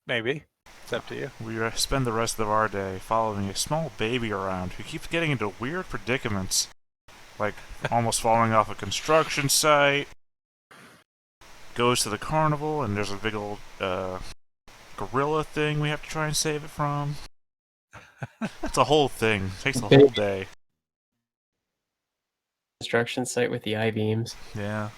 Maybe. It's up to you. We spend the rest of our day following a small baby around who keeps getting into weird predicaments, like almost falling off a construction site, goes to the carnival, and there's a big old gorilla thing we have to try and save it from. It's a whole thing. It takes the whole day. Construction site with the I-beams. Yeah.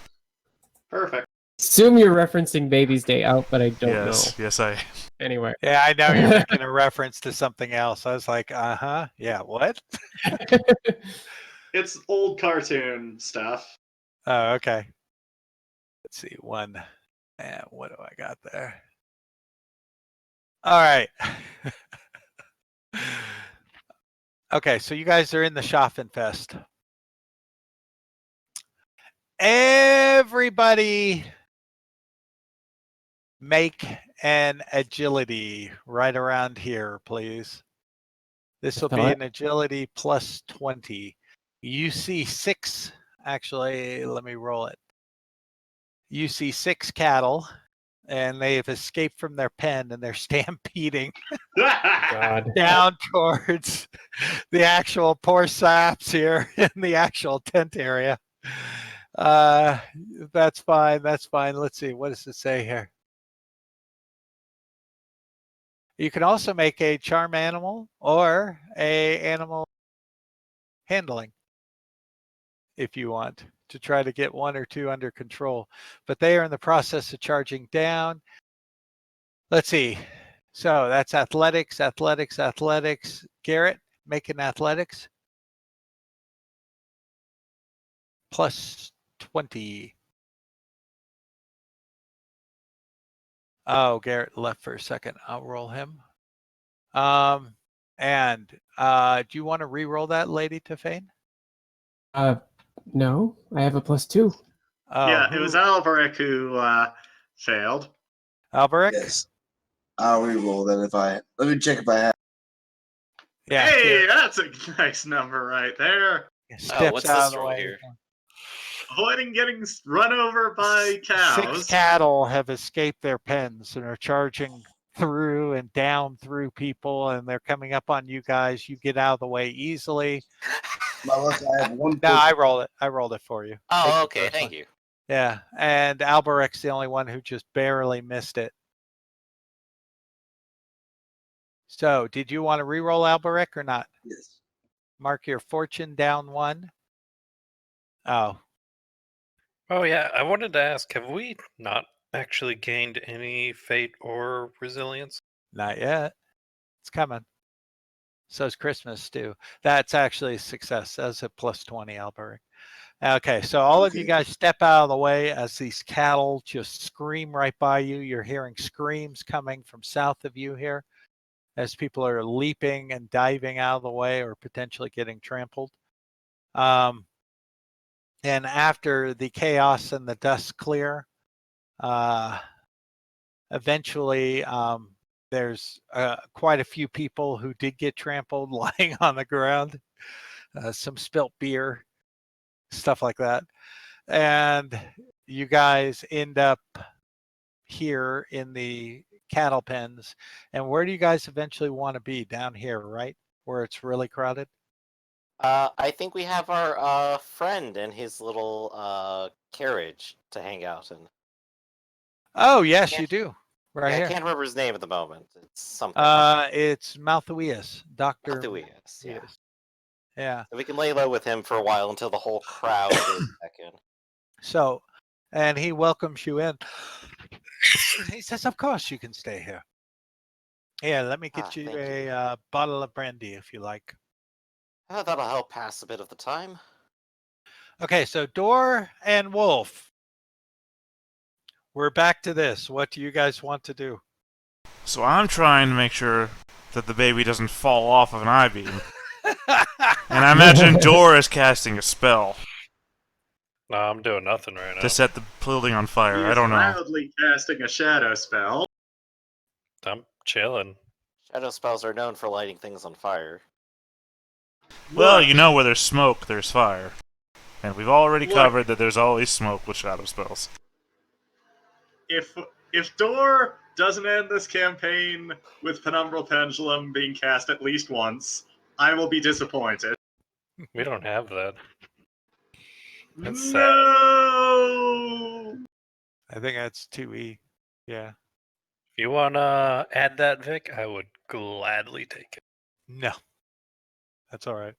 Perfect. Assume you're referencing Baby's Day Out, but I don't know. Yes, I. Anyway. Yeah, I know you're making a reference to something else. I was like, uh-huh. Yeah, what? It's old cartoon stuff. Oh, okay. Let's see. One. And what do I got there? All right. Okay, so you guys are in the Schaffenfest. Everybody make an agility right around here, please. This will be an agility plus 20. You see 6, actually, let me roll it. You see 6 cattle, and they've escaped from their pen, and they're stampeding God. down towards the actual poor saps here in the actual tent area. That's fine. That's fine. Let's see. What does it say here? You can also make a charm animal or a animal handling if you want to try to get 1 or 2 under control. But they are in the process of charging down. Let's see. So that's athletics, athletics, athletics. Garrett, make an athletics. Plus 20. Oh, Garrett left for a second. I'll roll him. And do you want to re-roll that, Lady Tefane? No, I have a +2. Oh, yeah, it was Alberic who failed. Alberic? Yes. I'll re-roll that if I... Let me check if I have... Yeah. Hey, that's a nice number right there. Steps what's out this of the roll way. here? Avoiding getting run over by cows. 6 cattle have escaped their pens and are charging through and down through people, and they're coming up on you guys. You get out of the way easily. My luck, I have one... No, I rolled it. I rolled it for you. Oh, okay. Thank you. Yeah, and Alberic's the only one who just barely missed it. So, did you want to re-roll Alberic or not? Yes. Mark your fortune down 1. Oh. Oh, yeah. I wanted to ask, have we not actually gained any fate or resilience? Not yet. It's coming. So's Christmas too. That's actually a success. That's a plus 20, Alberic. Okay, so all of you guys step out of the way as these cattle just scream right by you. You're hearing screams coming from south of you here as people are leaping and diving out of the way or potentially getting trampled. And after the chaos and the dust clear, eventually there's quite a few people who did get trampled lying on the ground, some spilt beer, stuff like that. And you guys end up here in the cattle pens. And where do you guys eventually want to be? Down here, right? Where it's really crowded? I think we have our friend and his little carriage to hang out in. Oh, yes, you do. Right here. I can't remember his name at the moment. It's something. It's Malthuius, Dr. Malthuius, yeah. Yeah. So we can lay low with him for a while until the whole crowd is back in. So, and he welcomes you in. He says, of course you can stay here. Yeah, let me get you a bottle of brandy if you like. Oh, that'll help pass a bit of the time. Okay, so Door and Wolf. We're back to this. What do you guys want to do? So I'm trying to make sure that the baby doesn't fall off of an I-beam. And I imagine Door is casting a spell. No, I'm doing nothing right now. To set the building on fire. He I don't is know. loudly casting a shadow spell. I'm chilling. Shadow spells are known for lighting things on fire. Well, you know where there's smoke, there's fire. And we've already Look. covered that there's always smoke with shadow spells. If Door doesn't end this campaign with Penumbral Pendulum being cast at least once, I will be disappointed. We don't have that. That's sad. No! I think that's 2E. Yeah. If you want to add that, Vic, I would gladly take it. No. That's all right.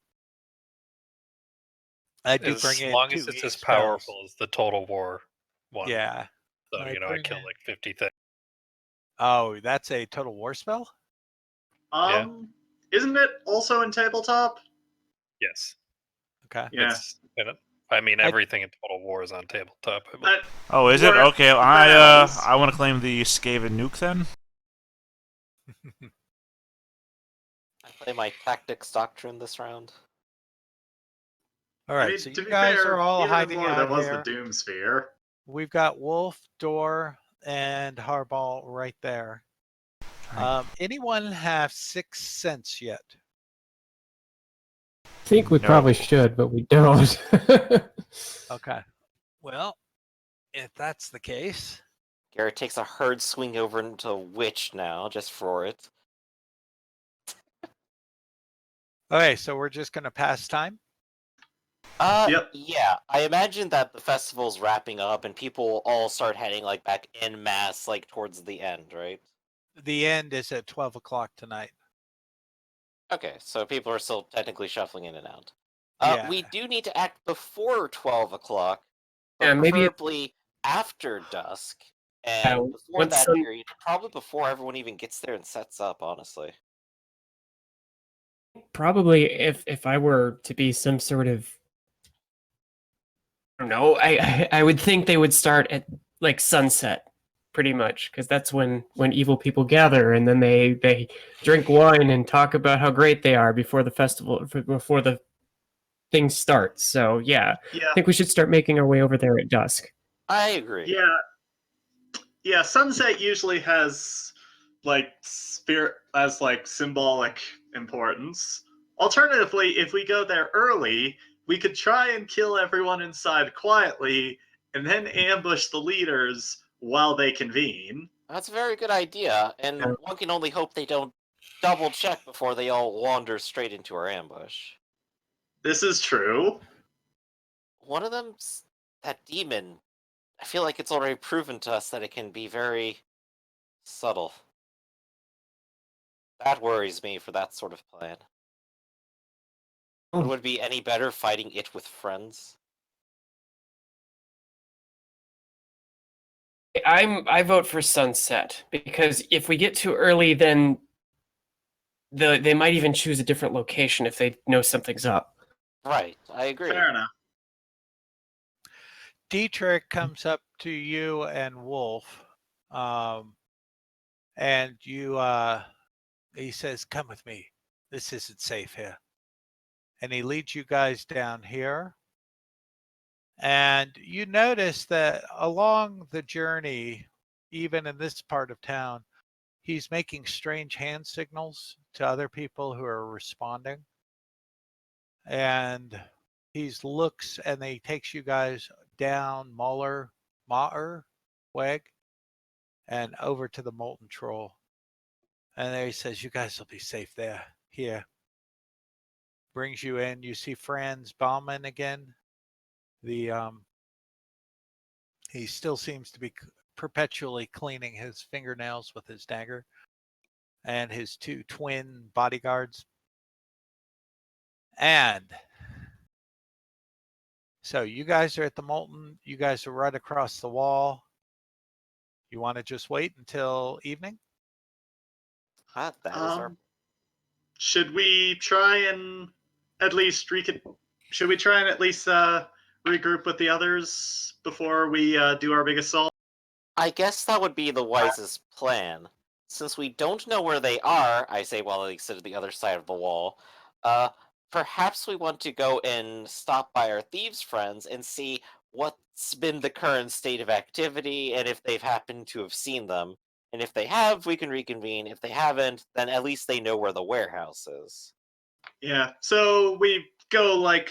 I do As bring in long 2E as it's as spells. powerful as the Total War one. Yeah. So, I I bring kill in- like 50 things. Oh, that's a Total War spell? Yeah. Isn't it also in tabletop? Yes. Okay. Yeah. Everything in Total War is on tabletop. I believe. Oh, is it? Where- Okay, I want to claim the Skaven nuke then. I play my tactics doctrine this round. All I right, mean, so to you be guys fair, are all even hiding before out there was here. the Doom Sphere. We've got Wolf, Door, and Harball right there. Anyone have 6th Sense yet? I think we No. probably should, but we don't. Okay. Well, if that's the case, Garrett takes a herd swing over into Witch now, just for it. okay, so we're just going to pass time. Yep. Yeah, I imagine that the festival's wrapping up and people all start heading like back en masse, like towards the end, right? The end is at 12 o'clock tonight. Okay, so people are still technically shuffling in and out. Yeah. We do need to act before 12 o'clock, but Yeah, maybe it- preferably after dusk. Yeah, And before once that sun- period, probably before everyone even gets there and sets up, honestly. Probably if I were to be some sort of, I don't know, I would think they would start at like sunset, pretty much, because that's when evil people gather, and then they drink wine and talk about how great they are before the festival, before the thing starts. So yeah, Yeah. I think we should start making our way over there at dusk. I agree. Yeah, sunset usually has like spirit as like symbolic importance. Alternatively, if we go there early, we could try and kill everyone inside quietly and then ambush the leaders while they convene. That's a very good idea, and Yeah. one can only hope they don't double check before they all wander straight into our ambush. This is true. One of them's that demon. I feel like it's already proven to us that it can be very subtle. That worries me for that sort of plan. But would it be any better fighting it with friends? I vote for sunset, because if we get too early, then they might even choose a different location if they know something's up. Right, I agree. Fair enough. Dietrich comes up to you and Wolf, and he says, "Come with me. This isn't safe here." And he leads you guys down here. And you notice that along the journey, even in this part of town, he's making strange hand signals to other people who are responding. And he looks and he takes you guys down Maher Weg and over to the Molten Troll. And there he says, "You guys will be safe there. Here." Brings you in. You see Franz Baumann again. He still seems to be perpetually cleaning his fingernails with his dagger, and his 2 twin bodyguards. And so you guys are at the Molten. You guys are right across the wall. You want to just wait until evening? That is our... Should we try and at least should we try and at least regroup with the others before we do our big assault? I guess that would be the wisest plan. Since we don't know where they are, I say while they sit at the other side of the wall, perhaps we want to go and stop by our thieves' friends and see what's been the current state of activity and if they've happened to have seen them. And if they have, we can reconvene. If they haven't, then at least they know where the warehouse is. Yeah, so we go like,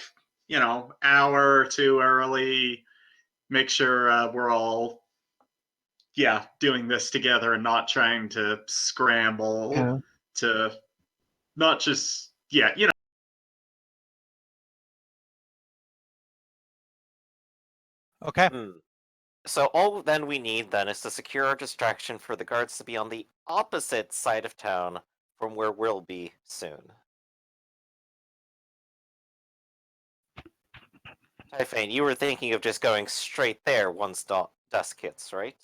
hour or two early, make sure we're all doing this together and not trying to scramble Yeah. to not just Okay. So all then we need then is to secure our distraction for the guards to be on the opposite side of town from where we'll be soon. Typhane, you were thinking of just going straight there once dusk hits, right?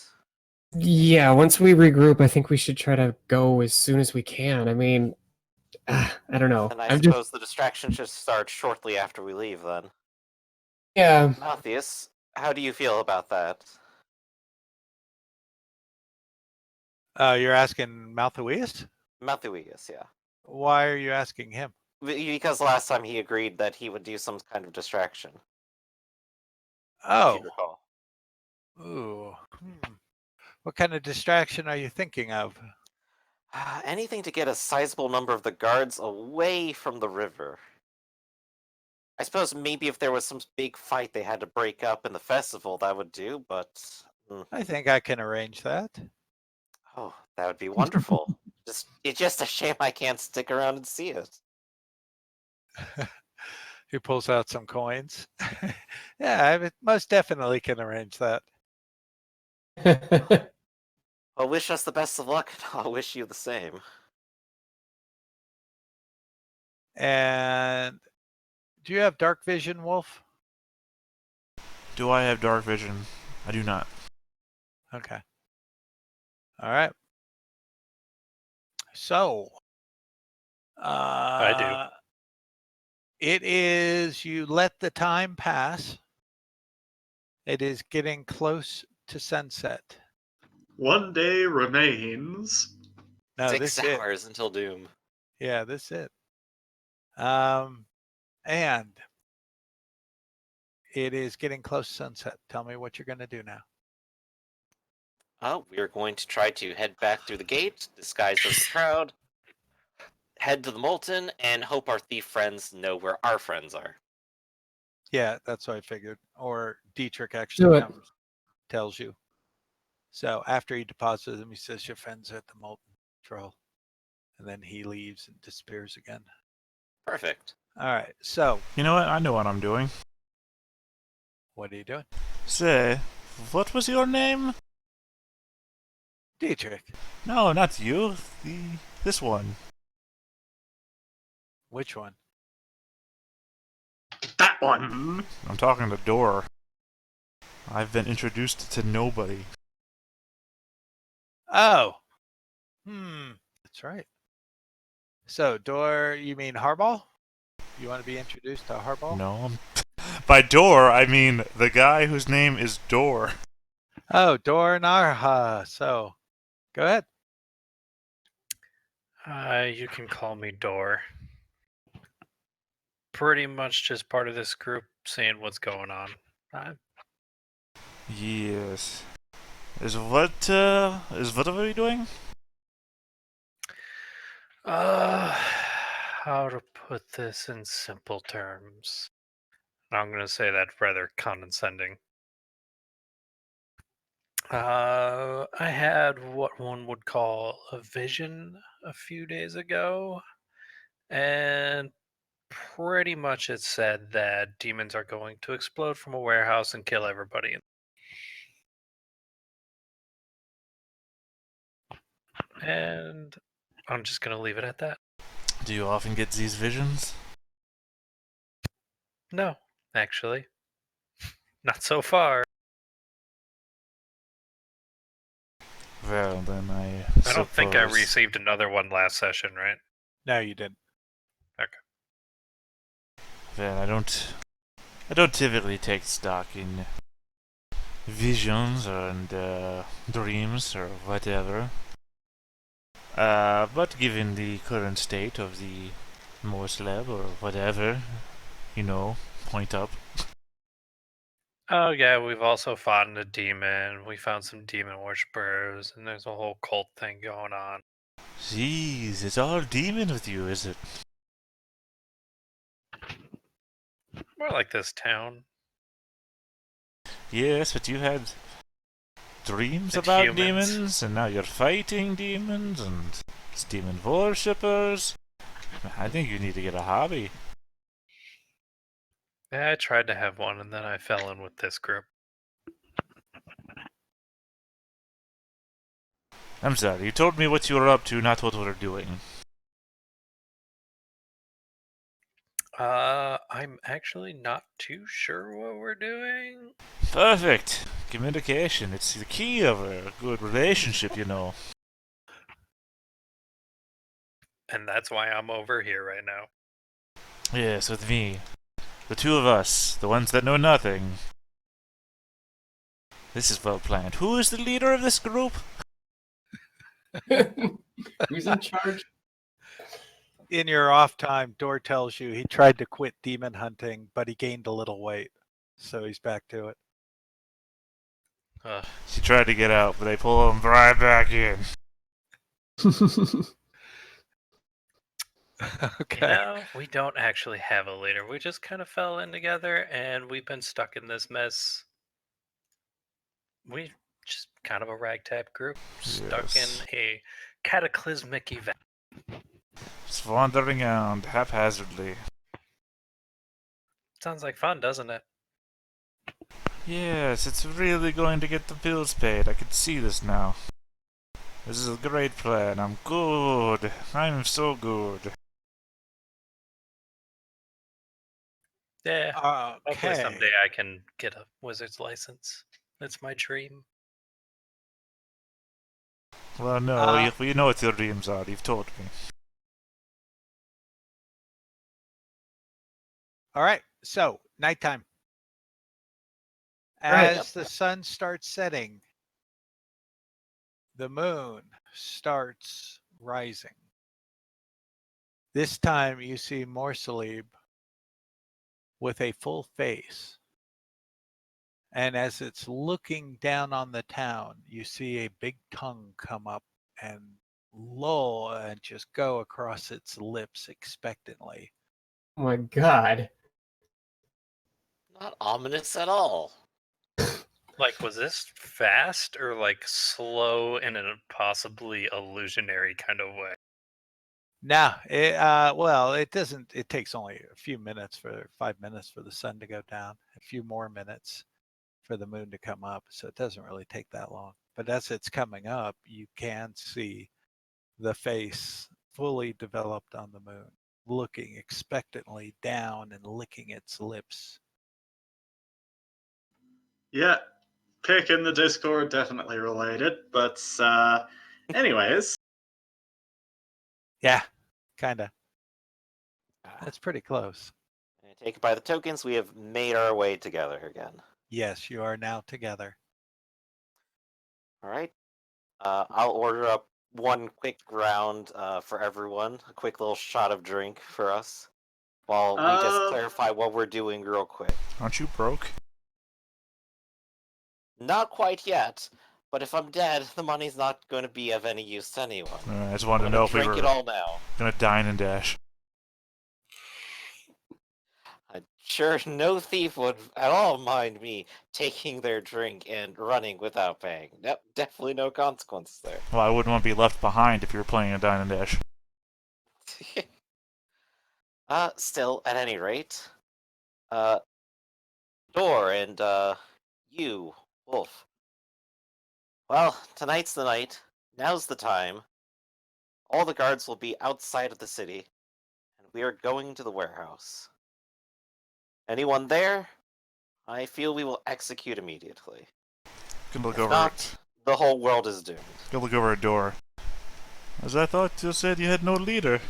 Yeah, once we regroup, I think we should try to go as soon as we can. I mean, I don't know. And I I'm just suppose the distraction should start shortly after we leave then. yeah. Malthius, how do you feel about that? You're asking Malthuius? Malthuius, yeah. Why are you asking him? Because last time he agreed that he would do some kind of distraction, if Oh. you recall. Ooh. What kind of distraction are you thinking of? Anything to get a sizable number of the guards away from the river. I suppose maybe if there was some big fight they had to break up in the festival, that would do, but... I think I can arrange that. Oh, that would be wonderful. It's just a shame I can't stick around and see it. He pulls out some coins. Yeah, I most definitely can arrange that. Well, wish us the best of luck, and I'll wish you the same. And do you have dark vision, Wolf? Do I have dark vision? I do not. Okay. All right. So, I do. It is, you let the time pass. It is getting close to sunset. one day remains. No, 6 this is it. hours until doom. Yeah, this is it. And it is getting close to sunset. Tell me what you're going to do now. Oh, we're going to try to head back through the gate, disguised as the crowd, head to the Molten, and hope our thief friends know where our friends are. Yeah, that's what I figured. Or Dietrich Do actually it. tells you. So after he deposits them, he says, your friends are at the Molten Troll. And then he leaves and disappears again. Perfect. All right. So You know what? I know what I'm doing. what are you doing? Say, what was your name? Dietrich. No, not you. This one. Which one? That one. I'm talking to Dor. I've been introduced to nobody. Oh. That's right. So Dor, you mean Harbaugh? You want to be introduced to Harbaugh? No. By Dor, I mean the guy whose name is Dor. Oh, Dor Narha. So go ahead. You can call me Door. Pretty much just part of this group, seeing what's going on. Yes. What are we doing? How to put this in simple terms? I'm going to say that rather condescending. I had what one would call a vision a few days ago, and pretty much it said that demons are going to explode from a warehouse and kill everybody. And I'm just going to leave it at that. Do you often get these visions? No, actually. Not so far. Well, then I don't think I suppose- received another one last session, right? No, you didn't. Well, I don't typically take stock in visions and dreams or whatever. But given the current state of the Morse lab or whatever, point up. Oh yeah, we've also fought a demon. We found some demon worshippers, and there's a whole cult thing going on. Jeez, it's all demon with you, is it? More like this town. Yes, but you had dreams And about humans. demons, and now you're fighting demons, and it's demon worshippers. I think you need to get a hobby. Yeah, I tried to have one, and then I fell in with this group. I'm sorry, you told me what you were up to, not what we're doing. I'm actually not too sure what we're doing. Perfect. Communication. It's the key of a good relationship, you know. And that's why I'm over here right now. Yes, with me. The two of us, the ones that know nothing. This is well planned. Who is the leader of this group? Who's in charge? In your off time, Dor tells you he tried to quit demon hunting, but he gained a little weight. So he's back to it. Ugh. She tried to get out, but they pull him right back in. Okay. You know, we don't actually have a leader. We just kind of fell in together, and we've been stuck in this mess. We just kind of a ragtag group stuck Yes. in a cataclysmic event. Just wandering around haphazardly. Sounds like fun, doesn't it? Yes, it's really going to get the bills paid. I can see this now. This is a great plan. I'm good. I'm so good. Yeah. Hopefully Okay. someday I can get a wizard's license. That's my dream. Well, no, we know what your dreams are. You've told me. All right. So, nighttime. Right. As the sun starts setting, the moon starts rising. This time you see Morsalib with a full face. And as it's looking down on the town, you see a big tongue come up and loll and just go across its lips expectantly. Oh my god. Not ominous at all. Like, was this fast or like slow in a possibly illusionary kind of way? No, it doesn't. It takes only a few minutes 5 minutes for the sun to go down, a few more minutes for the moon to come up. So it doesn't really take that long. But as it's coming up, you can see the face fully developed on the moon, looking expectantly down and licking its lips. Yeah, pick in the Discord, definitely related. But anyways, Yeah, kind of. That's pretty close. And I take it by the tokens, we have made our way together again. Yes, you are now together. All right. I'll order up one quick round for everyone, a quick little shot of drink for us, while we just clarify what we're doing real quick. Aren't you broke? Not quite yet, but if I'm dead, the money's not going to be of any use to anyone. I just wanted I'm to know gonna if we drink were it all now. gonna dine and dash. I'm sure no thief would at all mind me taking their drink and running without paying. Nope, definitely no consequences there. Well, I wouldn't want to be left behind if you were playing a dine and dash. Still, at any rate, Dor and, you, Wolf. Well, tonight's the night. Now's the time. All the guards will be outside of the city, and we are going to the warehouse. Anyone there? I feel we will execute immediately. Can look If over. not, the whole world is doomed. Can look over a door. As I thought you said you had no leader.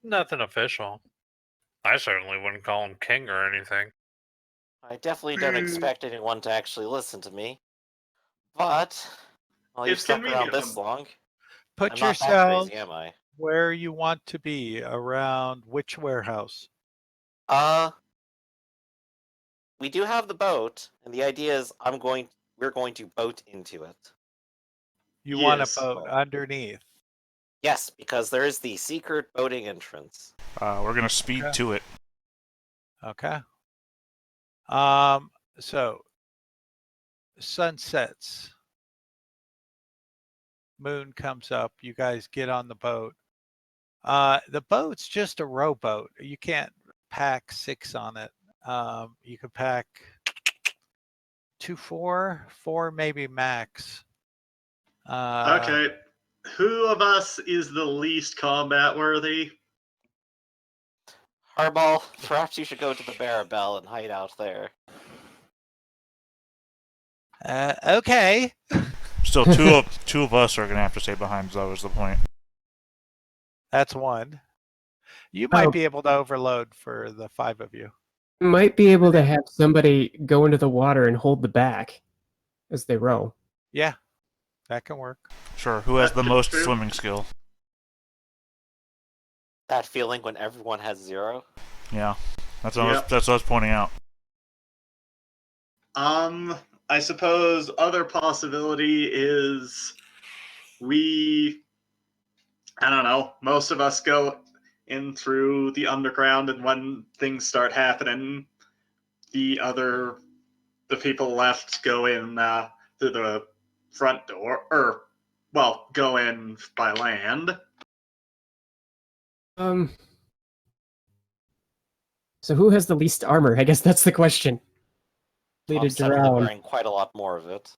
Nothing official. I certainly wouldn't call him king or anything. I definitely don't expect anyone to actually listen to me. But, well, you've It's stuck around convenient. this long. Put I'm not that yourselves crazy, am I? where you want to be around which warehouse. We do have the boat, and the idea is we're going to boat into it. You want a Yes. boat underneath. Yes, because there is the secret boating entrance. We're gonna speed Okay. to it. Okay. So, sun sets. Moon comes up. You guys get on the boat. The boat's just a rowboat. You can't pack 6 on it. You could pack 2, 4 maybe max. Okay. Who of us is the least combat worthy? Harball, perhaps you should go to the Barabelle and hide out there. Okay. Still, two of us are gonna have to stay behind. Though is the point. That's one. You might Oh. be able to overload for the 5 of you. Might be able to have somebody go into the water and hold the back as they row. Yeah, that can work. Sure. Who has the That's most true. swimming skill? That feeling when everyone has 0? Yeah, that's what I was pointing out. I suppose other possibility is I don't know, most of us go in through the underground, and when things start happening, the people left go in through the front door, or, well, go in by land. So who has the least armor? I guess that's the question. Lead I'm it suddenly around. wearing quite a lot more of it.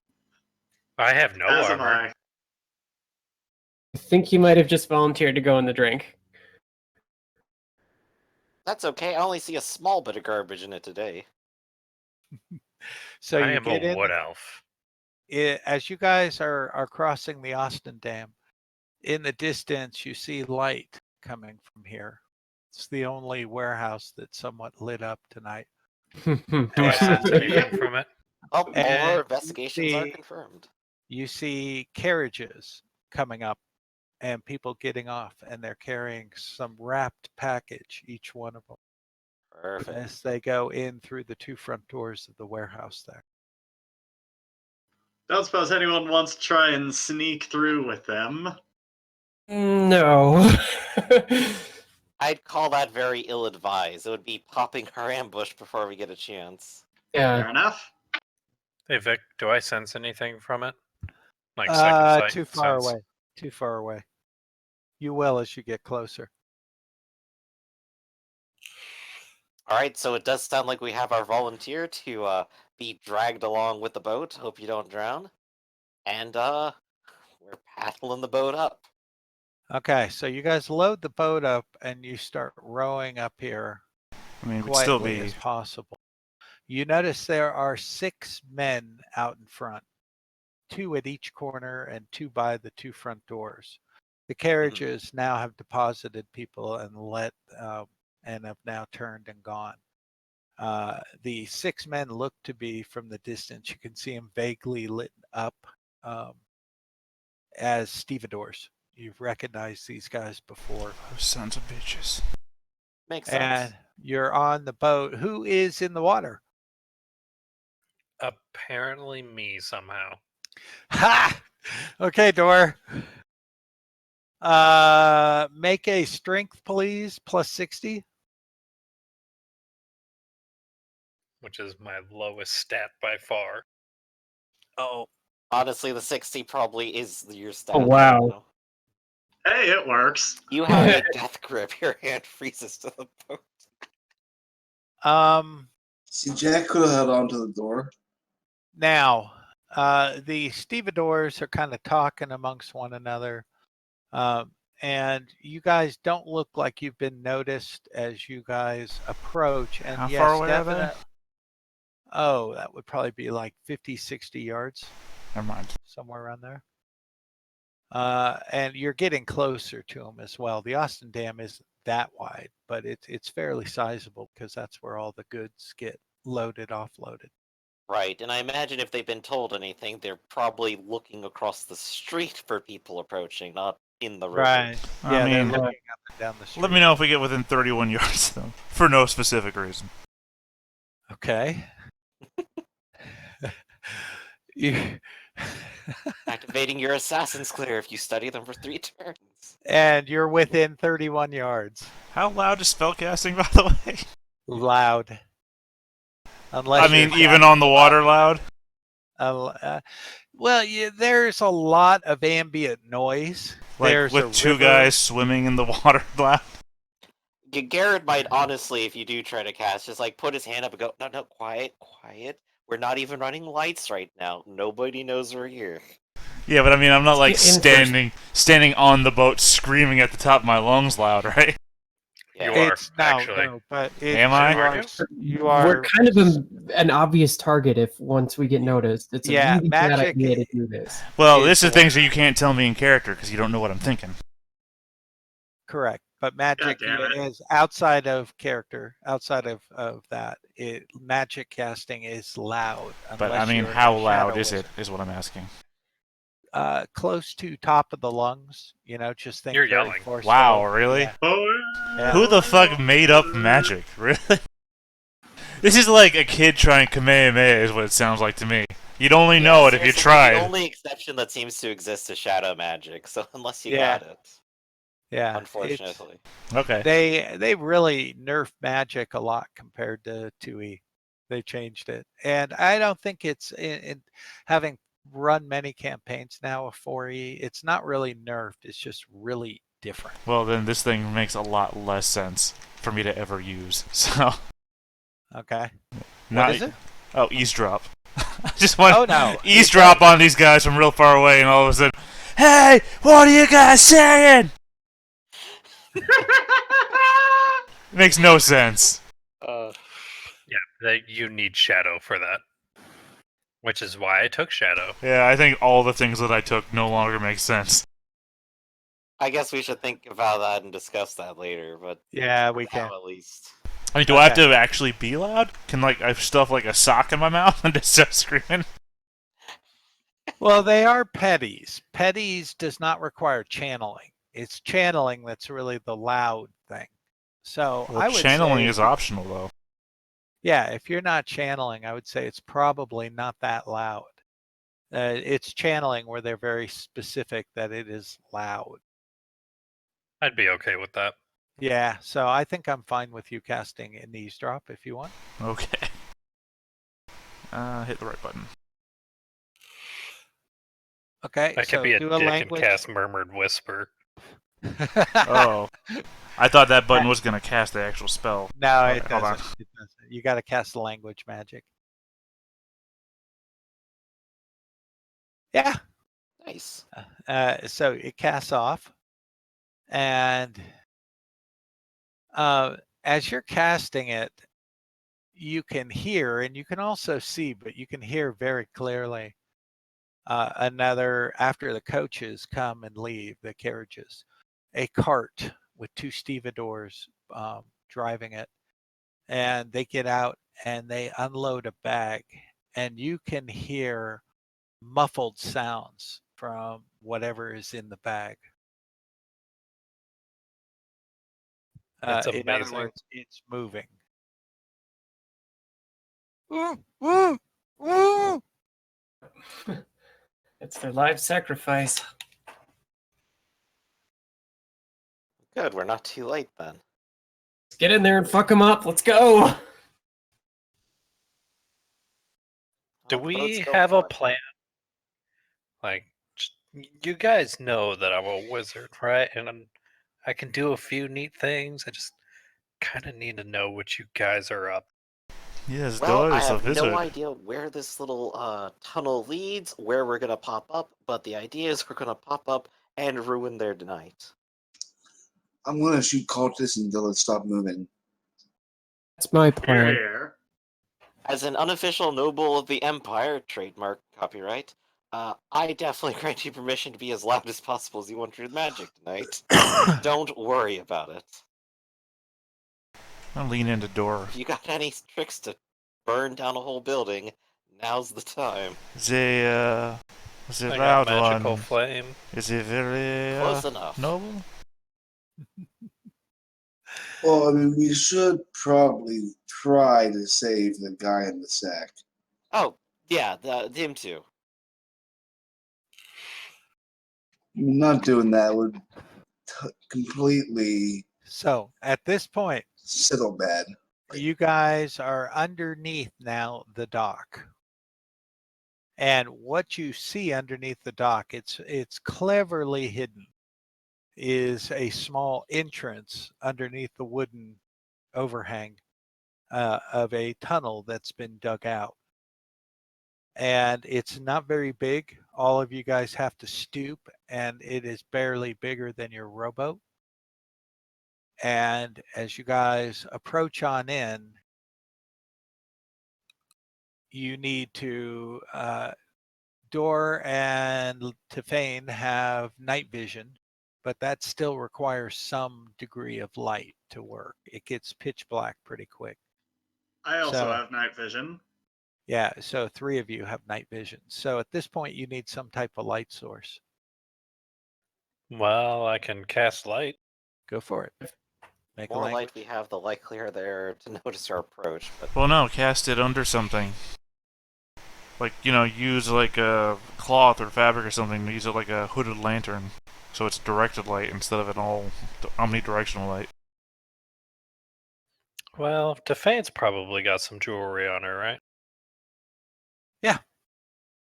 I have no As am armor. I. I think you might have just volunteered to go in the drink. That's okay, I only see a small bit of garbage in it today. So I you am get a in. wood elf. As you guys are crossing the Austin Dam, in the distance you see light coming from here. It's the only warehouse that's somewhat lit up tonight. Do I sense And- anything from it? Oh, more And investigations are the- confirmed. You see carriages coming up and people getting off, and they're carrying some wrapped package, each one of them, Perfect. as they go in through the 2 front doors of the warehouse there. Don't suppose anyone wants to try and sneak through with them. No. I'd call that very ill-advised. It would be popping our ambush before we get a chance. Yeah. Fair enough. Hey Vic, do I sense anything from it? Like second sight? Too far sense? away. Too far away. You will as you get closer. Alright, so it does sound like we have our volunteer to be dragged along with the boat. Hope you don't drown. And we're paddling the boat up. Okay, so you guys load the boat up and you start rowing up here I mean, it would still quietly be. as possible. You notice there are 6 men out in front, 2 at each corner and 2 by the 2 front doors. The carriages now have deposited people and have now turned and gone. The 6 men look to be, from the distance, you can see them vaguely lit up as stevedores. You've recognized these guys before. Oh, sons of bitches. Makes sense. And you're on the boat. Who is in the water? Apparently me somehow. Ha! Okay, Dor. Make a strength, please, plus 60. Which is my lowest stat by far. Oh, Honestly, the 60 probably is your stat. Oh, wow. you know. Hey, it works. You have a death grip. Your hand freezes to the boat. See, Jack could have held on to the door. Now, the stevedores are kind of talking amongst one another. And you guys don't look like you've been noticed as you guys approach. And How yes, far away are they? definitely. Oh, that would probably be like 50, 60 yards, Never mind. somewhere around there. And you're getting closer to them as well. The Austin Dam isn't that wide, but it's fairly sizable because that's where all the goods get loaded, offloaded. Right, and I imagine if they've been told anything, they're probably looking across the street for people approaching, not in the river. Right. I Yeah, they're mean, looking up and down the street. let me know if we get within 31 yards, though, for no specific reason. Okay. You- Activating your assassin's clear if you study them for 3 turns. and you're within 31 yards. How loud is spellcasting, by the way? Loud. Unless I mean, you're even on the water loud. well, there's a lot of ambient noise. Like There's with a two river. guys swimming in the water loud. Garrett might honestly, if you do try to cast, just like put his hand up and go, no, quiet. We're not even running lights right now. Nobody knows we're here. Yeah, but I mean, I'm not like In person. standing on the boat screaming at the top of my lungs loud, right? Yeah. You are, It's actually. no, but Am I? You We're are. kind of an obvious target if once we get noticed. It's a Yeah, really bad magic idea to do this. Well, Is this is the- things that you can't tell me in character because you don't know what I'm thinking. Correct, but magic damn it. is outside of character. Outside of that, magic casting is loud. But I unless mean, you're a how loud shadow is it? wizard. Is what I'm asking. Close to top of the lungs. Just think You're very yelling. forceful. Wow, really? Yeah. Oh, Yeah. Who the fuck made up magic? Really? This is like a kid trying Kamehameha is what it sounds like to me. You'd only know it if you seriously, tried. The only exception that seems to exist is shadow magic. So unless you Yeah. got it, Yeah, unfortunately. Okay. they really nerfed magic a lot compared to 2E. They changed it, and I don't think it's in having run many campaigns now of 4E. It's not really nerfed. It's just really different. Well, then this thing makes a lot less sense for me to ever use. So. Okay. Not, What is it? Oh, eavesdrop. I just want Oh no. eavesdrop on these guys from real far away, and all of a sudden, hey, what are you guys saying? Makes no sense. Yeah, you need Shadow for that. Which is why I took Shadow. Yeah, I think all the things that I took no longer make sense. I guess we should think about that and discuss that later. But Yeah, for we now, can. at least. I mean, do I have Okay. to actually be loud? Can like I stuff like a sock in my mouth and just start screaming? Well, they are petties. Petties does not require channeling. It's channeling that's really the loud thing. So Well, I would channeling say, is optional though. yeah, if you're not channeling, I would say it's probably not that loud. It's channeling where they're very specific that it is loud. I'd be okay with that. Yeah, so I think I'm fine with you casting an eavesdrop if you want. Okay. Hit the right button. Okay, I so could be a do dick a language. and cast Murmured Whisper. Oh, I thought that button was gonna cast the actual spell. No, Okay, it hold on. doesn't. It doesn't. You got to cast the language magic. Yeah. Nice. So it casts off, and as you're casting it, you can hear, and you can also see, but you can hear very clearly. After the coaches come and leave the carriages, a cart with two stevedores driving it, and they get out and they unload a bag, and you can hear muffled sounds from whatever is in the bag. That's In other amazing. words, it's moving. Woo, woo, woo. It's their live sacrifice. Good, we're not too late then. Let's get in there and fuck them up. Let's go. Do Well, the we boat's going have a for it. plan? Like, you guys know that I'm a wizard, right? And I can do a few neat things. I just kind of need to know what you guys are up. Yes, Well, I does a have wizard. no idea where this little tunnel leads, where we're gonna pop up, but the idea is we're gonna pop up and ruin their night. I'm gonna shoot cultists until it stop moving. That's my Here, plan. here. As an unofficial noble of the Empire, trademark copyright, I definitely grant you permission to be as loud as possible as you want your magic tonight. Don't worry about it. I'll lean into door. If you got any tricks to burn down a whole building, now's the time. The I loud got magical one. flame. Is it very Close enough. noble? Well, I mean, we should probably try to save the guy in the sack. Oh, yeah, him too. I mean, not doing that would completely So at this point, settle bad. you guys are underneath now the dock. And what you see underneath the dock, it's cleverly hidden, is a small entrance underneath the wooden overhang of a tunnel that's been dug out. And it's not very big. All of you guys have to stoop, and it is barely bigger than your rowboat. And as you guys approach on in, you need to Dor and Tefane have night vision, but that still requires some degree of light to work. It gets pitch black pretty quick. I also So- have night vision. Yeah, so 3 of you have night vision. So at this point, you need some type of light source. Well, I can cast light. Go for it. Make a More language. light we have, the likelier they're to notice our approach. But Well, no, cast it under something. Like, use like a cloth or fabric or something. Use it like a hooded lantern. So it's directed light instead of an all omnidirectional light. Well, Defane's probably got some jewelry on her, right?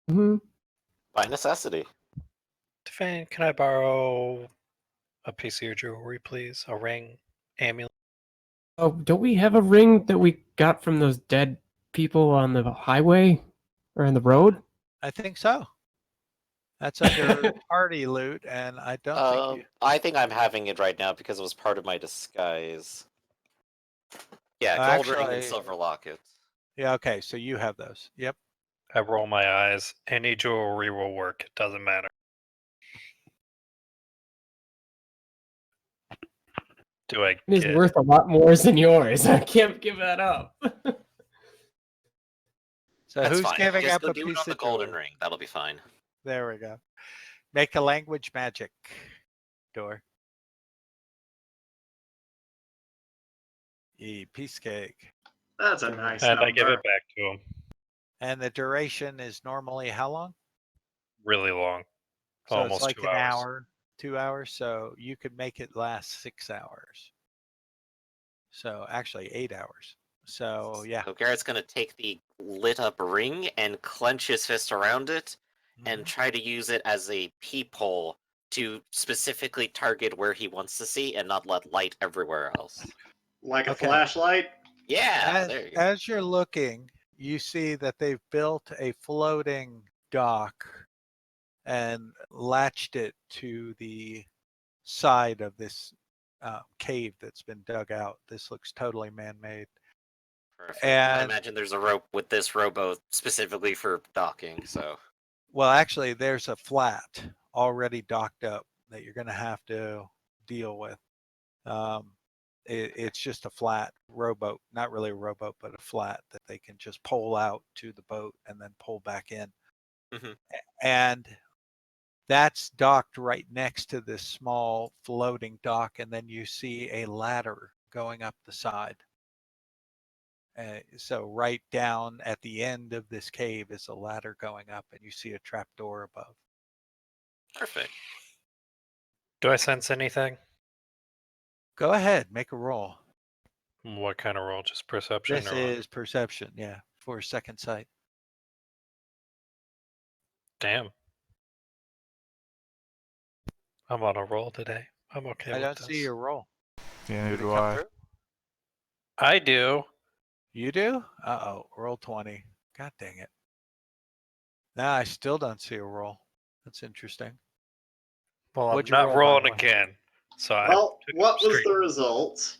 Hmm. by necessity. Defane, can I borrow a piece of your jewelry, please? A ring, amulet? Oh, don't we have a ring that we got from those dead people on the highway or on the road? I think so. That's under party loot, and I don't think you... I think I'm having it right now because it was part of my disguise. Yeah, gold ring and Actually- silver locket. Yeah, okay, so you have those. Yep. I roll my eyes. Any jewelry will work. It doesn't matter. Do I It is get... worth a lot more than yours. I can't give that up. So That's who's fine. giving Just up go a do it piece on the of golden jewelry? ring. That'll be fine. There we go. Make a language magic. Door. Piece cake. That's a nice And number. I give it back to him. And the duration is normally how long? Really long. So Almost it's like 2 an hours. hour, 2 hours. So you could make it last 6 hours. So actually 8 hours. So yeah. So Garrett's gonna take the lit up ring and clench his fist around it and Mhm. try to use it as a peephole to specifically target where he wants to see and not let light everywhere else. Like a Okay. flashlight. Yeah, there you go. As you're looking, you see that they've built a floating dock and latched it to the side of this cave that's been dug out. This looks totally man-made. Perfect. I And imagine there's a rope with this rowboat specifically for docking, so well, actually, there's a flat already docked up that you're going to have to deal with. It's just a flat rowboat, not really a rowboat, but a flat that they can just pull out to the boat and then pull back in. Mhm. And that's docked right next to this small floating dock. And then you see a ladder going up the side. So right down at the end of this cave is a ladder going up, and you see a trap door above. perfect. Do I sense anything? Go ahead, make a roll. What kind of roll? Just perception This or what? is perception, yeah, for second sight. Damn. I'm on a roll today. I'm okay I with don't this. see your roll. Yeah, neither Did it do come I. through? I do. You do? Uh-oh, roll 20. God dang it. No, I still don't see a roll. That's interesting. Well, What'd I'm you not roll, by rolling the way? again. So Well, I took what was straight. the result?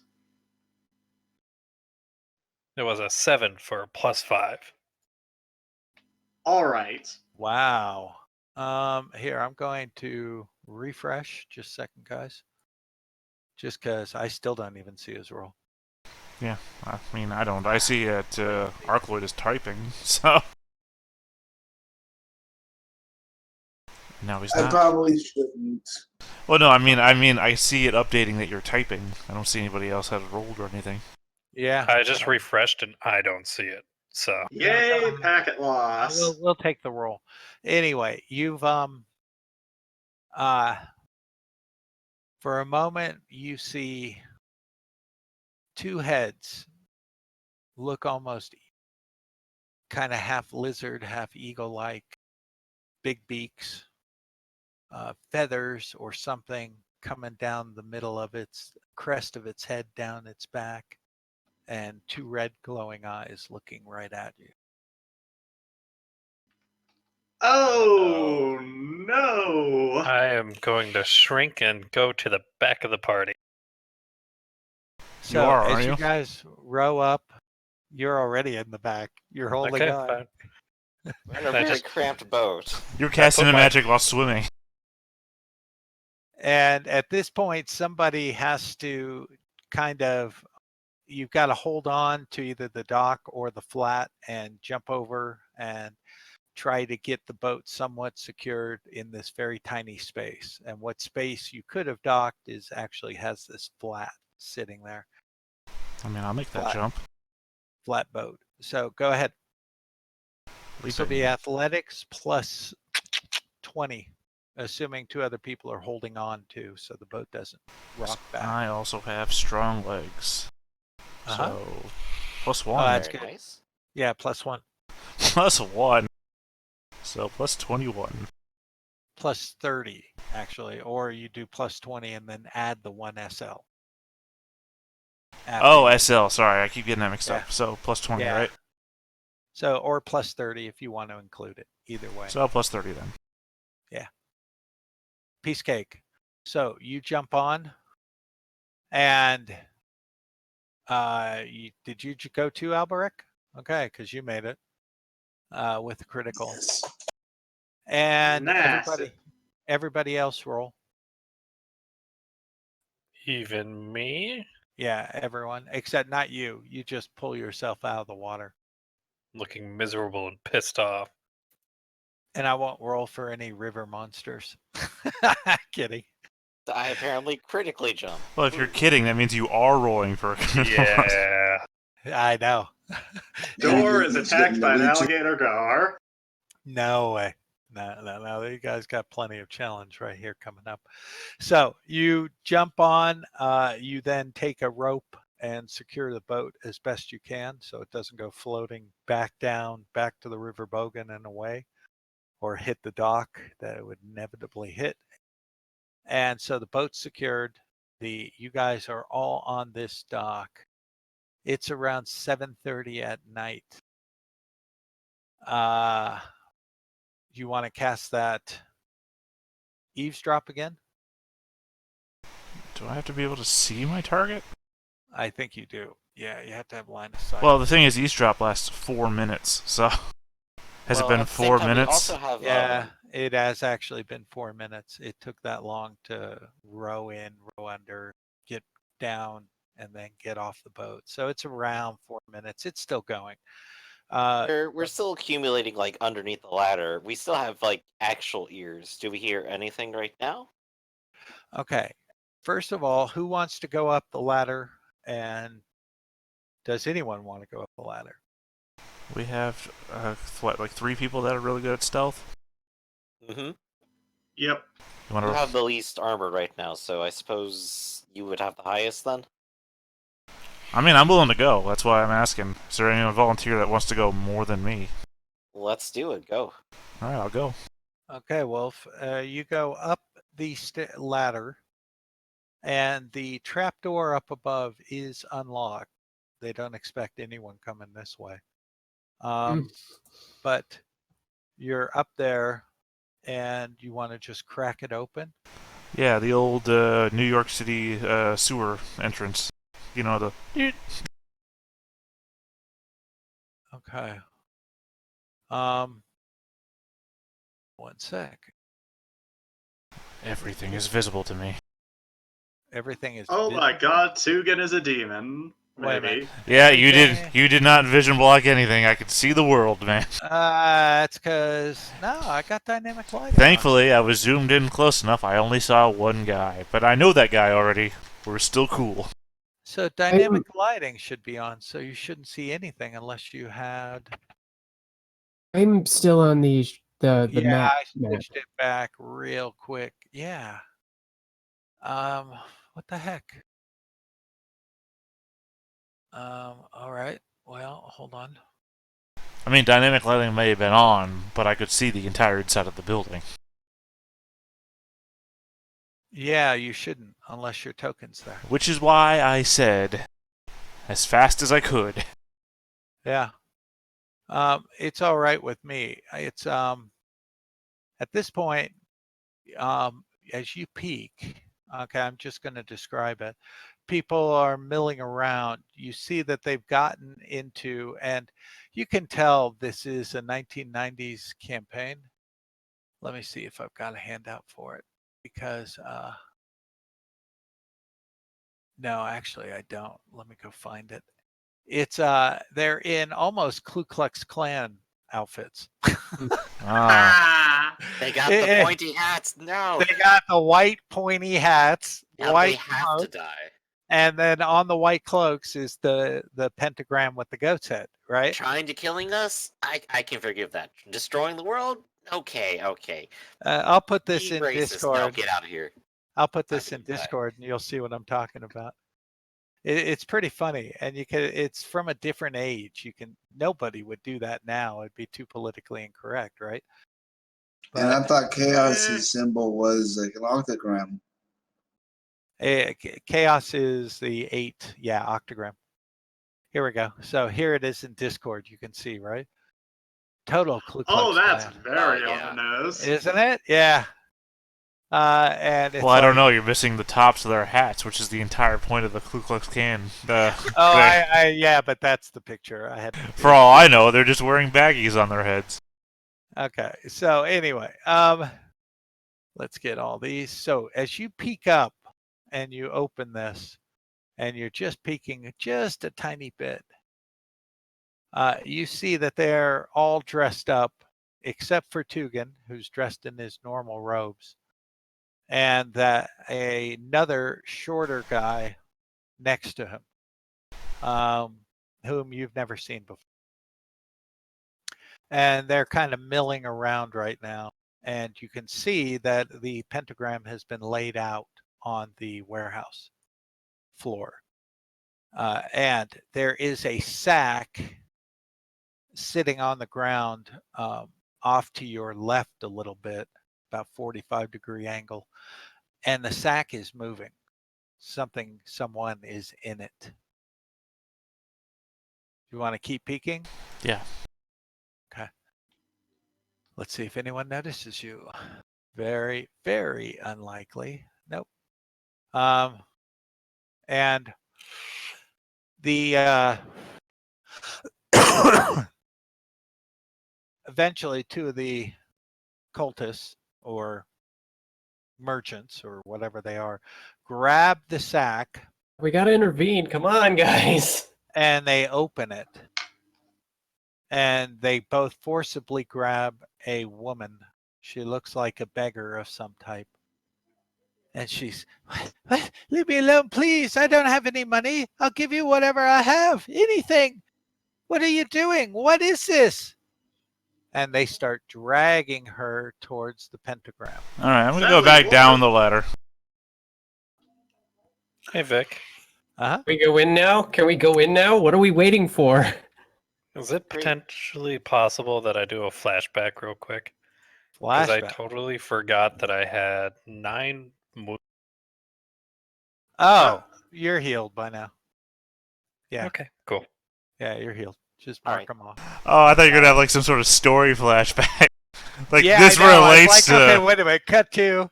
It was a 7 for +5. All right. Wow. Here, I'm going to refresh. Just a second, guys. Just because I still don't even see his roll. Yeah, I mean, I don't. I see it. Arcloid is typing, so. No, he's I not. probably shouldn't. Well, no, I mean, I see it updating that you're typing. I don't see anybody else has rolled or anything. Yeah. I just refreshed and I don't see it. So Yay, packet loss. We'll take the roll. Anyway, you've for a moment you see two heads look almost kind of half lizard, half eagle-like, big beaks, feathers or something coming down the middle of its crest of its head, down its back, and 2 red glowing eyes looking right at you. Oh no! I am going to shrink and go to the back of the party. So are, as aren't you you? guys row up, you're already in the back. You're holding Okay, on. fine. We're in a I very just- cramped boat. You're casting put a my- magic while swimming. And at this point, somebody has to kind of, you've got to hold on to either the dock or the flat and jump over and try to get the boat somewhat secured in this very tiny space. And what space you could have docked is actually has this flat sitting there, I mean, I'll make that Flat. jump. flat boat. So go ahead. This will Leaping. be athletics plus 20, assuming 2 other people are holding on to, so the boat doesn't rock back. I also have strong legs. Uh-huh. So, plus Oh, 1. that's Very good. nice. Yeah, plus 1, Plus 1. So, plus 21. plus 30 actually, or you do plus 20 and then add the 1 SL. after Oh, you- SL. Sorry, I keep getting that mixed Yeah. up. So, plus 20, Yeah. right? So, or plus 30 if you want to include it. Either way. So, plus 30 then. Piece cake. So you jump on, and did you go to Alberic? Okay, because you made it with a critical. Yes. And Nasty. everybody else roll. Even me? Yeah, everyone except not you. You just pull yourself out of the water. Looking miserable and pissed off. And I won't roll for any river monsters. Kidding. I apparently critically jump. Well, if you're kidding, that means you are rolling for a Yeah. I know. Door And is he's attacked getting by an the leech- alligator gar. No way. No. You guys got plenty of challenge right here coming up. So you jump on, you then take a rope and secure the boat as best you can so it doesn't go floating back down, back to the River Bogan and away, or hit the dock that it would inevitably hit. And so the boat's secured. You guys are all on this dock. It's around 7:30 at night. You want to cast that eavesdrop again? Do I have to be able to see my target? I think you do. Yeah, you have to have line of sight. Well, the thing is, eavesdrop lasts 4 minutes, so... Has Well, it been at the same 4 time, we minutes? also have, yeah, it has actually been 4 minutes. It took that long to row in, row under, get down, and then get off the boat. So it's around 4 minutes. It's still going. we're still accumulating like underneath the ladder. We still have like actual ears. Do we hear anything right now? Okay. First of all, who wants to go up the ladder? And does anyone want to go up the ladder? We have, what, like 3 people that are really good at stealth? Mm-hmm. Yep. You want You to... have the least armor right now, so I suppose you would have the highest then? I mean, I'm willing to go. That's why I'm asking. Is there anyone volunteer that wants to go more than me? Let's do it. Go. Alright, I'll go. Okay, Wolf, you go up the ladder, and the trapdoor up above is unlocked. They don't expect anyone coming this way. But you're up there, and you want to just crack it open. Yeah, the old New York City sewer entrance. You know, the... Okay. 1 sec. Everything is visible to me. Everything is. Oh my visible. god, Tugan is a demon. Wait a Maybe. minute. Yeah, Everything- you did not vision block anything. I could see the world, man. That's because no, I got dynamic lighting. on. Thankfully, I was zoomed in close enough. I only saw one guy, but I know that guy already. We're still cool. So dynamic lighting should be on, so you shouldn't see anything unless you had. I'm still on the Yeah, map. I switched it back real quick. Yeah. What the heck? All right. Well, hold on. I mean, dynamic lighting may have been on, but I could see the entire inside of the building. Yeah, you shouldn't unless your token's there. Which is why I said, as fast as I could. Yeah. It's all right with me. It's at this point, as you peek, okay, I'm just going to describe it. People are milling around. You see that they've gotten into, and you can tell this is a 1990s campaign. Let me see if I've got a handout for it, because no, actually I don't. Let me go find it. It's they're in almost Ku Klux Klan outfits. They got the pointy hats. No. They got the white pointy hats. Now white they have cloak, to die. and then on the white cloaks is the pentagram with the goat's head, right? Trying to killing us? I can forgive that. Destroying the world? Okay. I'll put this Be in racist. Discord. No, get out of here. I'll put I this in can do that. Discord, and you'll see what I'm talking about. It's pretty funny, and you can. It's from a different age. You can. Nobody would do that now. It'd be too politically incorrect, right? And I But thought Chaos's symbol was like an octagram. Chaos is the 8, yeah, octagram. Here we go. So here it is in Discord. You can see, right? Total Ku Klux Oh, that's Klan. very yeah. on the nose. Isn't it? Yeah. And it's Well, I don't know. You're missing the tops of their hats, which is the entire point of the Ku Klux Klan. Yeah, but that's the picture I had. For all I know, they're just wearing baggies on their heads. Okay. So anyway, let's get all these. So as you peek up and you open this, and you're just peeking just a tiny bit, you see that they're all dressed up, except for Tugan, who's dressed in his normal robes, and that another shorter guy next to him, whom you've never seen before. And they're kind of milling around right now. And you can see that the pentagram has been laid out on the warehouse floor. And there is a sack sitting on the ground off to your left a little bit, about 45-degree angle. And the sack is moving. Someone is in it. You want to keep peeking? Yeah. Okay. Let's see if anyone notices you. Very, very unlikely. Nope. And the eventually 2 of the cultists or merchants or whatever they are grab the sack. We gotta intervene. Come on, guys. And they open it. And they both forcibly grab a woman. She looks like a beggar of some type. And she's, what? Leave me alone, please. I don't have any money. I'll give you whatever I have. Anything. What are you doing? What is this? And they start dragging her towards the pentagram. All right, I'm going to go back down the ladder. Hey, Vic. Can we go in now? Can we go in now? What are we waiting for? Is it potentially possible that I do a flashback real quick? Flashback? Because I totally forgot that I had 9 Oh, you're healed by now. Yeah. Okay, cool. Yeah, you're healed. Just mark them off. Oh, I thought you were going to have like some sort of story flashback. Like yeah, this I know. relates like, to... Okay, wait a minute. Cut to...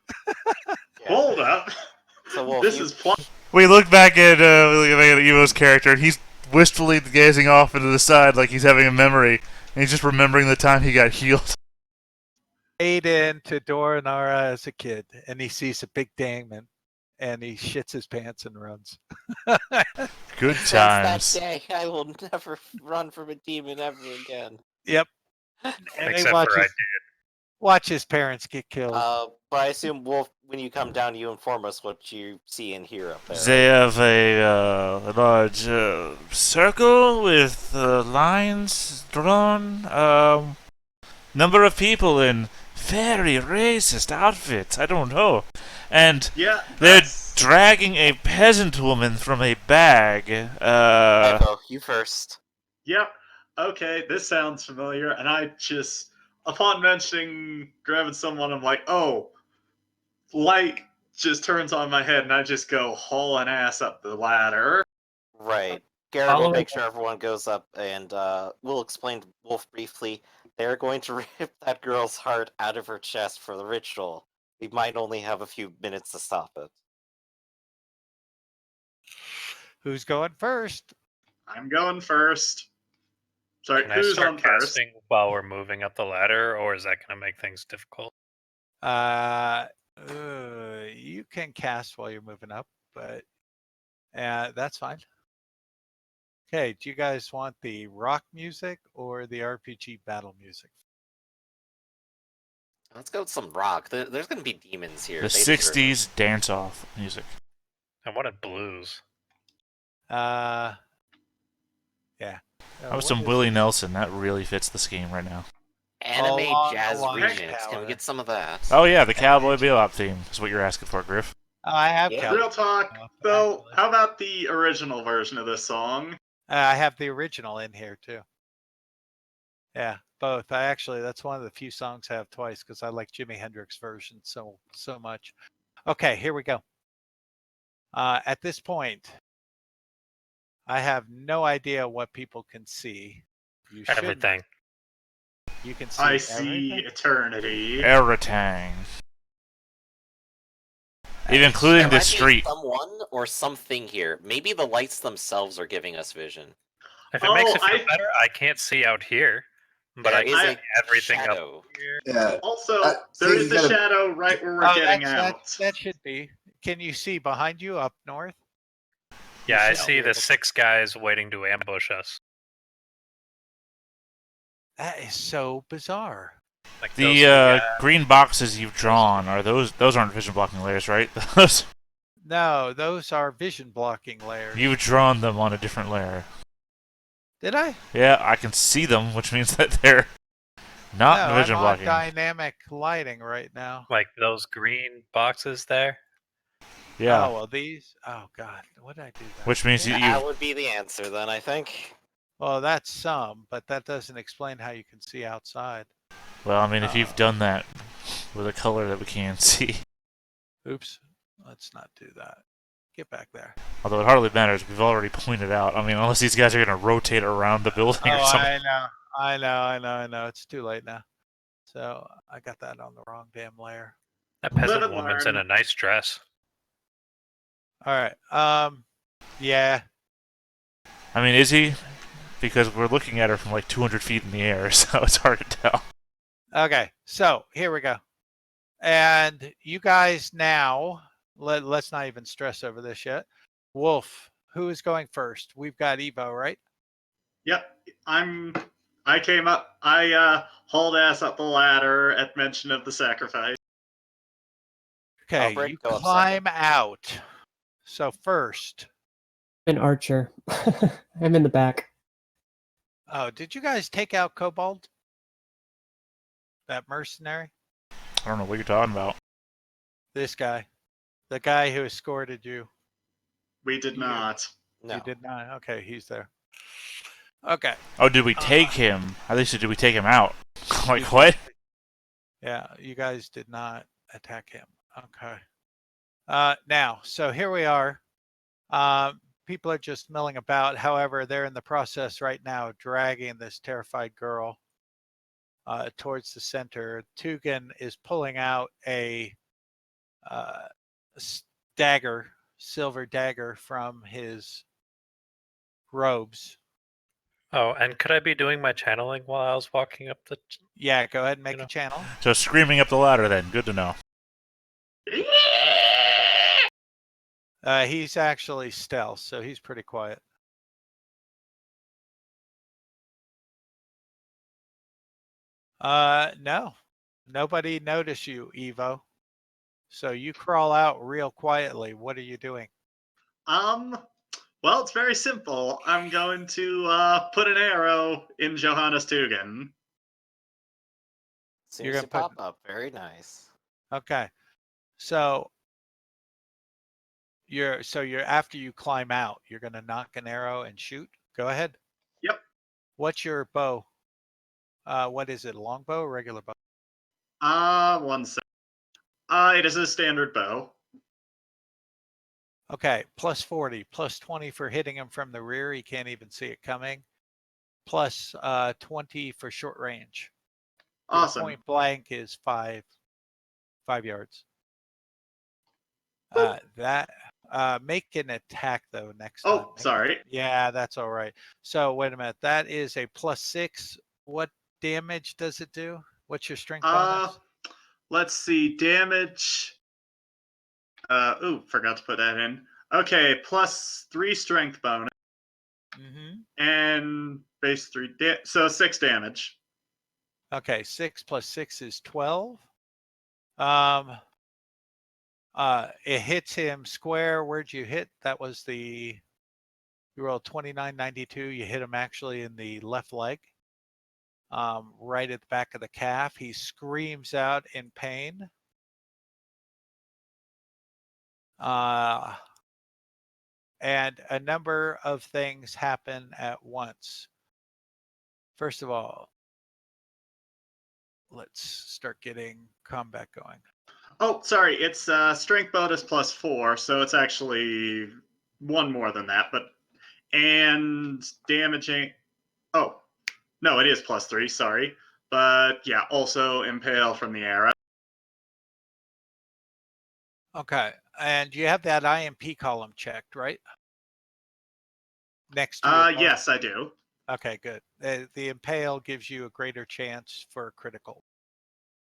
Hold up. So, Wolf, this is plot. We look back at Evo's character, and he's wistfully gazing off into the side like he's having a memory, and he's just remembering the time he got healed. Ate into Doranara as a kid, and he sees a big demon, and he shits his pants and runs. Good Since times. that day, I will never run from a demon ever again. Yep. And Except for I did. Watch his parents get killed. But I assume, Wolf, when you come down, you inform us what you see and hear up there. They have a large circle with lines drawn. Number of people in very racist outfits. I don't know. And they're dragging a peasant woman from a bag. Echo, you first. Yep. Okay, this sounds familiar. And I just, upon mentioning grabbing someone, I'm like, oh, light just turns on my head, and I just go hauling ass up the ladder. Right. Garrett will Following make sure everyone goes up, and we'll explain to Wolf briefly. They're going to rip that girl's heart out of her chest for the ritual. We might only have a few minutes to stop it. Who's going first? I'm going first. Sorry, Can I who's start on first? casting while we're moving up the ladder, or is that going to make things difficult? You can cast while you're moving up, but that's fine. Okay, do you guys want the rock music or the RPG battle music? Let's go with some rock. There's going to be demons here. The They deserve it. 60s dance-off music. I wanted blues. Yeah. That was What some is Willie this? Nelson. That really fits the scheme right now. Anime Along the jazz line remix. Can tower. we get some of that? Oh yeah, the Cowboy Bebop theme is what you're asking for, Griff. Oh, I have Yeah. Cowboy Real talk, Bebop, though, actually. how about the original version of this song? I have the original in here too. Yeah, both. That's one of the few songs I have twice because I like Jimi Hendrix version so much. Okay, here we go. At this point, I have no idea what people can see. You should. Everything. You can see I see everything. eternity. Eratang. Even including There the might be street. someone or something here. Maybe the lights themselves are giving us vision. If it makes Oh, it feel better, I can't see out here, but I There can is see a everything shadow. up here. Yeah. Also, I there think is you the gotta- shadow right where we're getting out. That should be. Can you see behind you up north? Yeah, I should see be the able to- 6 guys waiting to ambush us. That is so bizarre. Like those 2 The guys. green boxes you've drawn are those aren't vision blocking layers, right? Those No, those are vision blocking layers. you've drawn them on a different layer. Did I? Yeah, I can see them, which means that they're not No, vision I'm on blocking. dynamic lighting right now. Like those green boxes there. Yeah, Oh well, these. Oh God, what did I do? That? which means That would be the answer then, I think. Well, that's some, but that doesn't explain how you can see outside. well, I mean, if you've done that with a color that we can't see, Oops, let's not do that. Get back there. although it hardly matters, we've already pointed out. I mean, unless these guys are going to rotate around the building or Oh, something. I know. It's too late now. So I got that on the wrong damn layer. That Live peasant and woman's in learn. a nice dress. All right. Yeah. I mean, is he? Because we're looking at her from like 200 feet in the air, so it's hard to tell. Okay. So here we go. And you guys now, let's not even stress over this yet. Wolf, who is going first? We've got Evo, right? Yep, I came up. I hauled ass up the ladder at mention of the sacrifice. Okay, Albrecht, you go up climb out. So first, An archer. I'm in the back. oh, did you guys take out Kobold? That mercenary? I don't know what you're talking about. This guy. The guy who escorted you. We did Yeah. not. No. You did not? Okay, he's there. Okay. Oh, did we take him? I think so. Did we take him out? Like You- what? Yeah, you guys did not attack him. Okay. Now, so here we are. People are just milling about. However, they're in the process right now, dragging this terrified girl towards the center. Tugan is pulling out a dagger, silver dagger from his robes. Oh, and could I be doing my channeling while I was walking up the? Yeah, go ahead and make You know. a channel. So screaming up the ladder then. Good to know. He's actually stealth, so he's pretty quiet. No, nobody noticed you, Evo. So you crawl out real quietly. What are you doing? Well, it's very simple. I'm going to put an arrow in Johannes Tugan. As soon You're as gonna you put- pop up, very nice. Okay. So you're after you climb out, you're gonna knock an arrow and shoot. Go ahead. Yep. What's your bow? What is it? A long bow or regular bow? 1 sec. It is a standard bow. Okay, plus 40, plus 20 for hitting him from the rear. He can't even see it coming. Plus 20 for short range. Your Awesome. point blank is 5 yards. Make an attack though next time. Oh, sorry. Yeah, that's all right. So wait a minute. That is a +6. What damage does it do? What's your strength bonus? Let's see. Damage. Forgot to put that in. Okay, +3 strength bonus. And base 3. So 6 damage. Okay, 6 plus 6 is 12. It hits him square. Where'd you hit? That was you rolled 2992. You hit him actually in the left leg, right at the back of the calf. He screams out in pain. And a number of things happen at once. First of all, let's start getting combat going. Oh, sorry. It's strength bonus +4, so it's actually 1 more than that. And damaging. Oh, no, it is +3. Sorry, but yeah, also impale from the arrow. Okay, and you have that IMP column checked, right? Next to your mark? Yes, I do. Okay, good. The impale gives you a greater chance for a critical.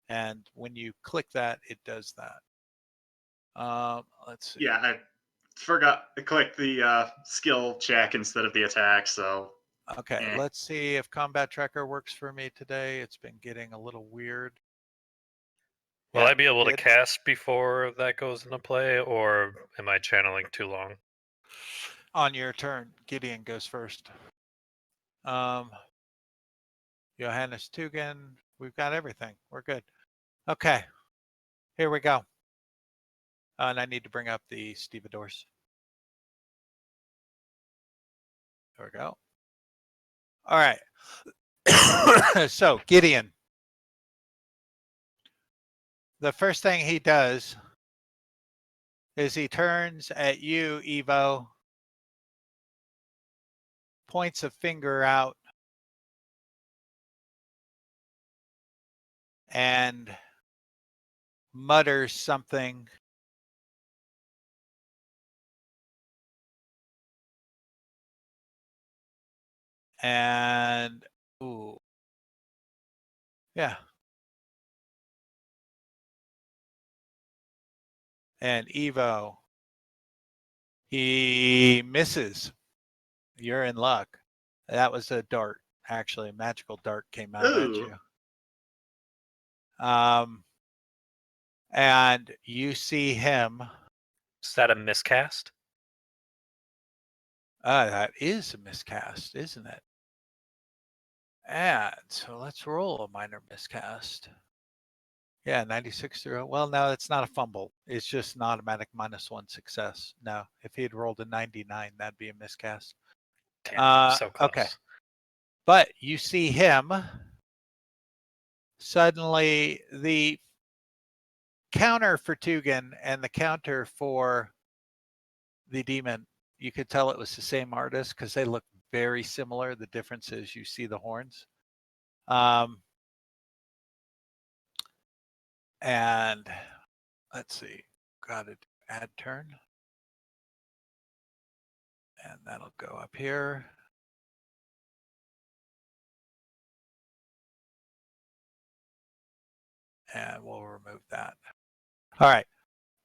And when you click that, it does that. Let's see. Yeah, I forgot to click the skill check instead of the attack, so. Okay, let's see if combat tracker works for me today. It's been getting a little weird. Will I be able to cast before that goes into play, or am I channeling too long? On your turn, Gideon goes first. Johannes Tugen, we've got everything. We're good. Okay, here we go. And I need to bring up the stevedores. There we go. All right. So, Gideon. The first thing he does is he turns at you, Evo, points a finger out, and mutters something. And, ooh. Yeah. And Evo, he misses. You're in luck. That was a dart. Actually, a magical dart came out at you. And you see him. Is that a miscast? That is a miscast, isn't it? And so let's roll a minor miscast. Yeah, 96 through. Well, no, it's not a fumble. It's just an automatic -1 success. No, if he had rolled a 99, that'd be a miscast. Damn, so close. Okay. But you see him. Suddenly, the counter for Tugen and the counter for the demon, you could tell it was the same artist because they look very similar. The difference is you see the horns. And let's see, got to add turn. And that'll go up here. And we'll remove that. All right.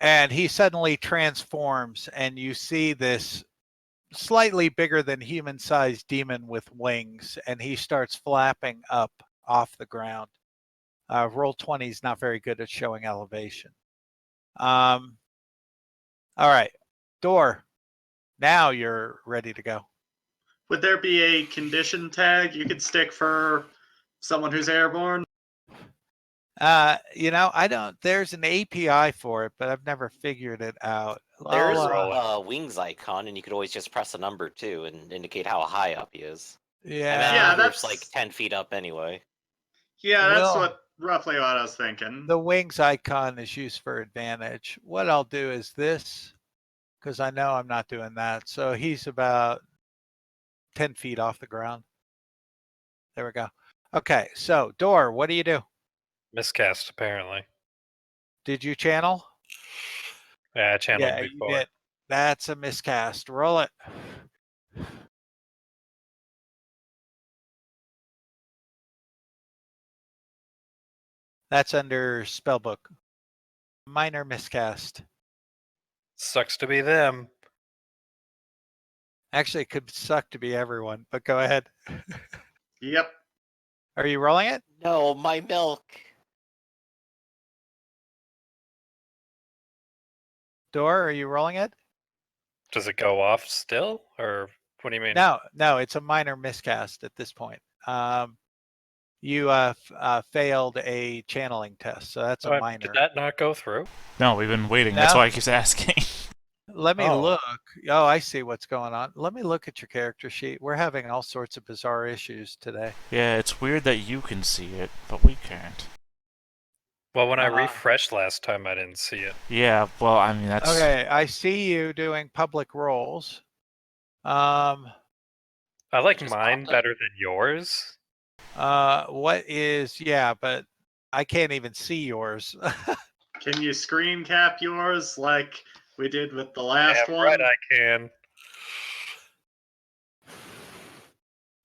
And he suddenly transforms, and you see this slightly bigger than human-sized demon with wings, and he starts flapping up off the ground. Roll 20 is not very good at showing elevation. All right. Door. Now you're ready to go. Would there be a condition tag you could stick for someone who's airborne? I don't. There's an API for it, but I've never figured it out. There's a wings icon, and you could always just press a number too and indicate how high up he is. Yeah. And Yeah, that group's that's- like 10 feet up anyway. Yeah, that's Well- roughly what I was thinking. The wings icon is used for advantage. What I'll do is this, because I know I'm not doing that. So he's about 10 feet off the ground. There we go. Okay, so Door, what do you do? Miscast, apparently. Did you channel? Yeah, I channeled Yeah, you before. did. That's a miscast. Roll it. That's under spellbook. Minor miscast. Sucks to be them. Actually, it could suck to be everyone, but go ahead. Yep. Are you rolling it? No, my milk. Door, are you rolling it? Does it go off still? Or what do you mean? No, it's a minor miscast at this point. You failed a channeling test, so that's a minor. Did that not go through? No, we've been waiting. That's No? why I keep asking. Let me Oh. look. Oh, I see what's going on. Let me look at your character sheet. We're having all sorts of bizarre issues today. Yeah, it's weird that you can see it, but we can't. Well, when I Uh, refreshed last time, I didn't see it. Yeah, well, I mean, that's... Okay, I see you doing public roles. I like Just mine popped up. better than yours. What is, yeah, but I can't even see yours. Can you screen cap yours like we did with the last Damn one? right I can.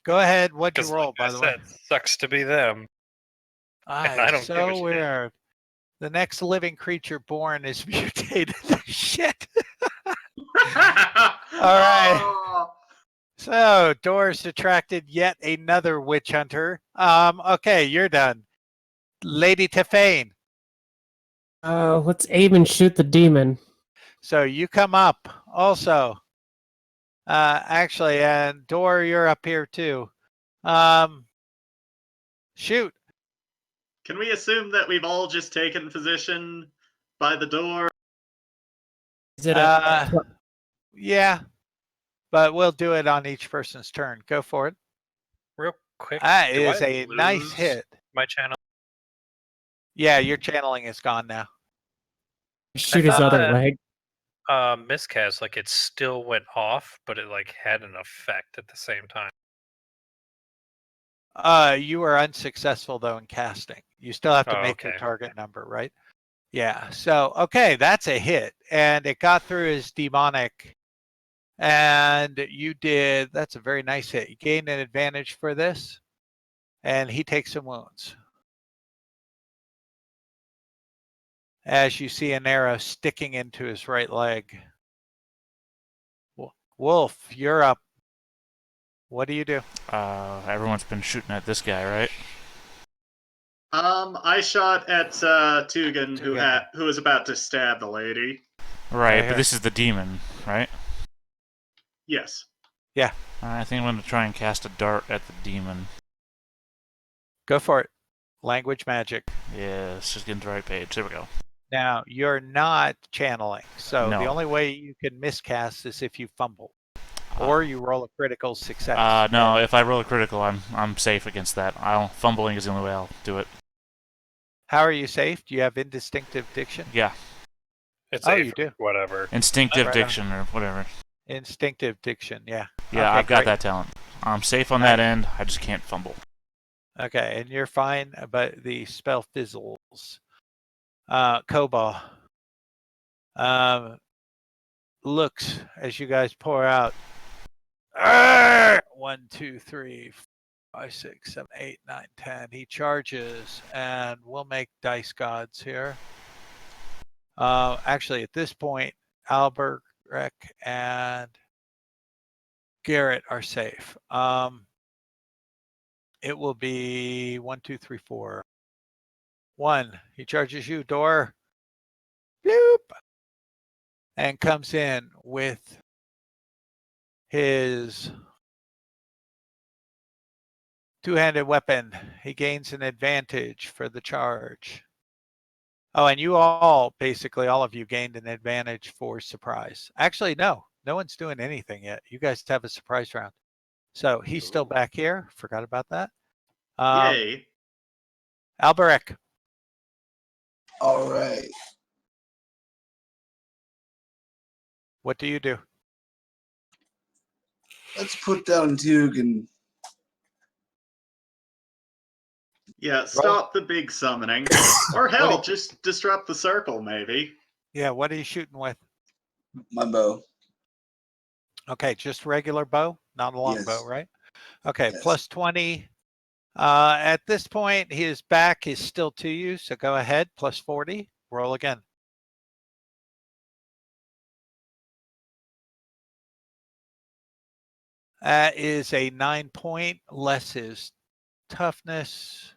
Go ahead. What'd you Because roll, like by I the said, way? sucks to be them. and I don't give a So shit. weird. The next living creature born is mutated. Shit. right. Oh, So Doors attracted yet another witch hunter. Okay, you're done. Lady Tefane. Let's aim and shoot the demon. So you come up also. Actually, and Door, you're up here too. Shoot. can we assume that we've all just taken position by the door? Is it a Yeah, but we'll do it on each person's turn. Go for it. Real quick. That do is I a nice lose hit. My channel. Yeah, your channeling is gone now. shoot his thought other that- leg? Miscast, like it still went off, but it like had an effect at the same time. You were unsuccessful though in casting. You still have to Oh, make your okay. target number, right? Yeah. So okay, that's a hit, and it got through his demonic. And you did. That's a very nice hit. You gained an advantage for this, and he takes some wounds. As you see an arrow sticking into his right leg. Wolf, you're up. What do you do? Everyone's been shooting at this guy, right? I shot at Tugan, Tugan. who was about to stab the lady. Right, here. but this is the demon, right? Yes. I think I'm going to try and cast a dart at the demon. Go for it. Language magic. Yeah, let's just get into the right page. There we go. Now, you're not channeling. So No. the only way you can miscast is if you fumble. Or you roll a critical success. No, if I roll a critical, I'm safe against that. Fumbling is the only way I'll do it. How are you safe? Do you have indistinctive diction? Yeah, It's Oh, A you for do. whatever. instinctive Right on. diction or whatever. Instinctive diction, yeah. Yeah, Okay, I've got great. that talent. I'm safe on that end. I just can't fumble. Okay, and you're fine, but the spell fizzles. Koba looks as you guys pour out. 1, 2, 3, 4, 5, 6, 7, 8, 9, 10. He charges, and we'll make dice gods here. Actually, at this point, Albert, Rek, and Garrett are safe. It will be 1, 2, 3, 4. 1. He charges you, Door. Bloop. And comes in with his two-handed weapon. He gains an advantage for the charge. Oh, and you all, basically all of you, gained an advantage for surprise. Actually, no one's doing anything yet. You guys have a surprise round. So he's still Ooh. back here. Forgot about that. Yay. Alberic. All right. What do you do? Let's put down Tug and Yeah, stop the big summoning. Or hell, just disrupt the circle, maybe. Yeah, what are you shooting with? my bow. Okay, just regular bow, not a long Yes. bow, right? Okay, Yes. plus 20. At this point, his back is still to you, so go ahead, plus 40. Roll again. That is a 9 point, less his toughness.